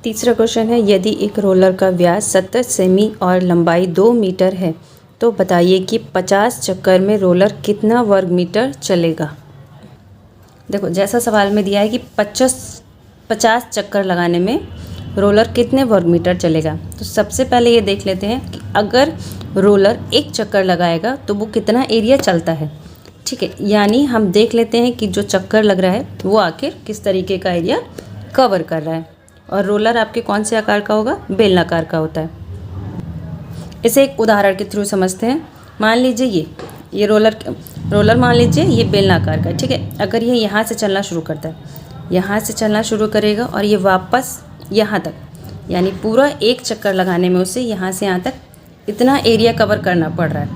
तीसरा क्वेश्चन है, यदि एक रोलर का व्यास 70 सेमी और लंबाई 2 मीटर है तो बताइए कि 50 चक्कर में रोलर कितना वर्ग मीटर चलेगा। देखो, जैसा सवाल में दिया है कि 50 चक्कर लगाने में रोलर कितने वर्ग मीटर चलेगा, तो सबसे पहले ये देख लेते हैं कि अगर रोलर एक चक्कर लगाएगा तो वो कितना एरिया चलता है। ठीक है, यानी हम देख लेते हैं कि जो चक्कर लग रहा है वो आखिर किस तरीके का एरिया कवर कर रहा है। और रोलर आपके कौन से आकार का होगा, बेलनाकार का होता है। इसे एक उदाहरण के थ्रू समझते हैं। मान लीजिए ये रोलर मान लीजिए ये बेलनाकार का है। ठीक है, अगर ये यहाँ से चलना शुरू करता है, यहाँ से चलना शुरू करेगा और ये वापस यहाँ तक, यानी पूरा एक चक्कर लगाने में उसे यहाँ से यहाँ तक इतना एरिया कवर करना पड़ रहा है।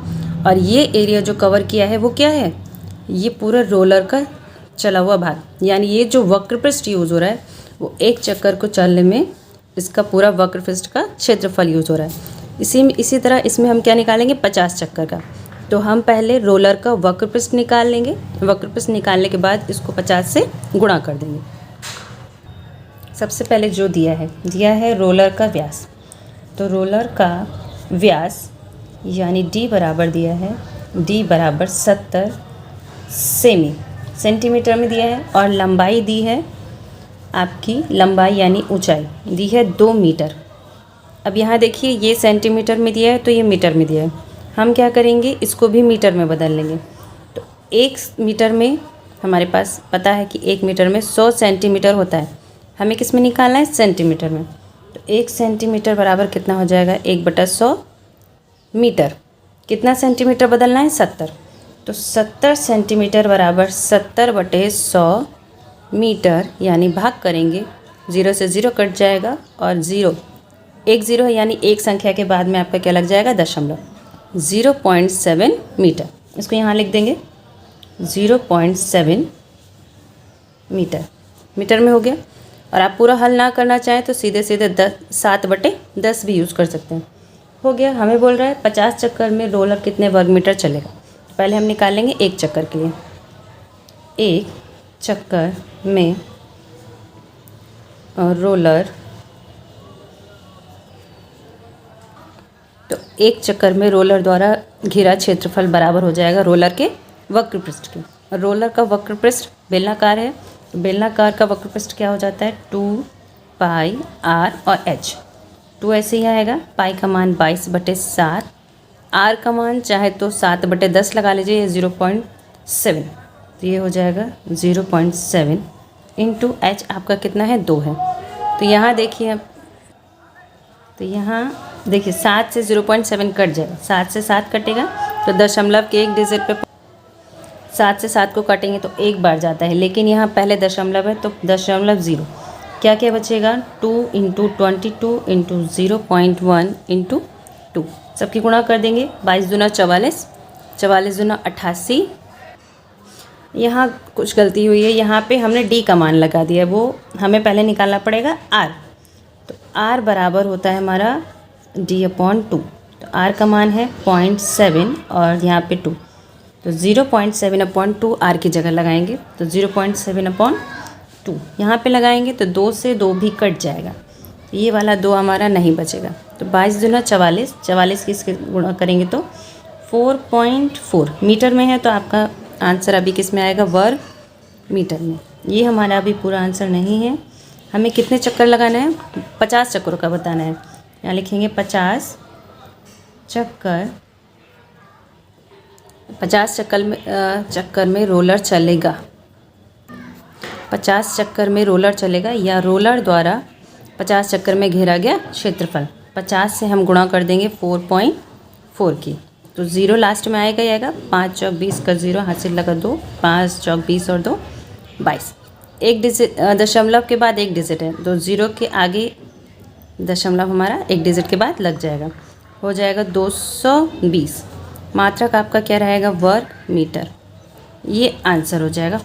और ये एरिया जो कवर किया है वो क्या है, ये पूरा रोलर का चला हुआ भाग, यानी ये जो वक्रपृष्ठ यूज़ हो रहा है वो एक चक्कर को चलने में इसका पूरा वक्रपृष्ठ का क्षेत्रफल यूज़ हो रहा है। इसी तरह इसमें हम क्या निकालेंगे, 50 चक्कर का। तो हम पहले रोलर का वक्रपृष्ठ निकाल लेंगे, वक्रपृष्ठ निकालने के बाद इसको 50 से गुणा कर देंगे। सबसे पहले जो दिया है रोलर का व्यास, तो रोलर का व्यास यानी d बराबर दिया है, d बराबर 70 सेंटीमीटर में दिया है। और लंबाई दी है आपकी, लंबाई यानी ऊंचाई दी है 2 मीटर। अब यहाँ देखिए ये सेंटीमीटर में दिया है तो ये मीटर में दिया है। हम क्या करेंगे, इसको भी मीटर में बदल लेंगे। तो 1 मीटर में हमारे पास पता है कि 1 मीटर में 100 सेंटीमीटर होता है। हमें किस में निकालना है, सेंटीमीटर में। तो 1 सेंटीमीटर बराबर कितना हो जाएगा, 1/100 मीटर। कितना सेंटीमीटर बदलना है, 70। तो 70 सेंटीमीटर बराबर 70/100 मीटर, यानी भाग करेंगे, 0 से 0 कट जाएगा और 0 है, यानी एक संख्या के बाद में आपका क्या लग जाएगा, दशमलव, 0.7 मीटर। इसको यहाँ लिख देंगे 0.7 मीटर में हो गया। और आप पूरा हल ना करना चाहें तो सीधे 7/10 भी यूज़ कर सकते हैं। हो गया। हमें बोल रहा है 50 चक्कर में रोलर कितने वर्ग मीटर चलेगा। पहले हम निकालेंगे एक चक्कर के लिए। एक चक्कर में रोलर, तो एक चक्कर में रोलर द्वारा घिरा क्षेत्रफल बराबर हो जाएगा रोलर के वक्रपृष्ठ के। और रोलर का वक्रपृष्ठ बेलनाकार है, तो बेलनाकार का वक्रपृष्ठ क्या हो जाता है, 2πr और h। 2 ऐसे ही आएगा, पाई का मान 22/7, r का मान चाहे तो 7/10 लगा लीजिए, ये 0.7, तो ये हो जाएगा 0.7 इंटू h आपका कितना है, 2 है। तो यहाँ देखिए अब, तो यहाँ देखिए 7 से 0.7 कट जाएगा, 7 से 7 कटेगा तो दशमलव के एक डिजिट पे 7 से 7 को काटेंगे तो एक बार जाता है, लेकिन यहाँ पहले दशमलव है तो दशमलव 0, क्या क्या बचेगा, 2 × 22 × 0.1 × 2, सबकी गुणा कर देंगे। 22 दूना 44, 44 दूना 88। यहाँ कुछ गलती हुई है, यहाँ पे हमने d का मान लगा दिया, वो हमें पहले निकालना पड़ेगा r। तो r बराबर होता है हमारा d/2। तो r का मान है 0.7 और यहाँ पे 2, तो 0.7/2 r की जगह लगाएंगे, तो 0.7/2 यहाँ पे लगाएंगे तो 2 से 2 भी कट जाएगा, तो ये वाला 2 हमारा नहीं बचेगा। तो 22 दूना 44, 44 की इसके गुणा करेंगे तो 4.4 मीटर में है, तो आपका आंसर अभी किस में आएगा, वर्ग मीटर में। ये हमारा अभी पूरा आंसर नहीं है। हमें कितने चक्कर लगाना है, 50 चक्करों का बताना है। यहाँ लिखेंगे 50 चक्कर में रोलर चलेगा, 50 चक्कर में रोलर चलेगा, या रोलर द्वारा 50 चक्कर में घेरा गया क्षेत्रफल। 50 से हम गुणा कर देंगे 4.4 की, तो 0 लास्ट में आएगा ही आएगा। 5 चौक 20 का 0 हाथ से लगा 2, 5 चौक 20 और 2 22। एक डिजिट, दशमलव के बाद एक डिजिट है, तो 0 के आगे दशमलव हमारा एक डिजिट के बाद लग जाएगा, हो जाएगा 220। मात्रक आपका क्या रहेगा, वर्ग मीटर। ये आंसर हो जाएगा।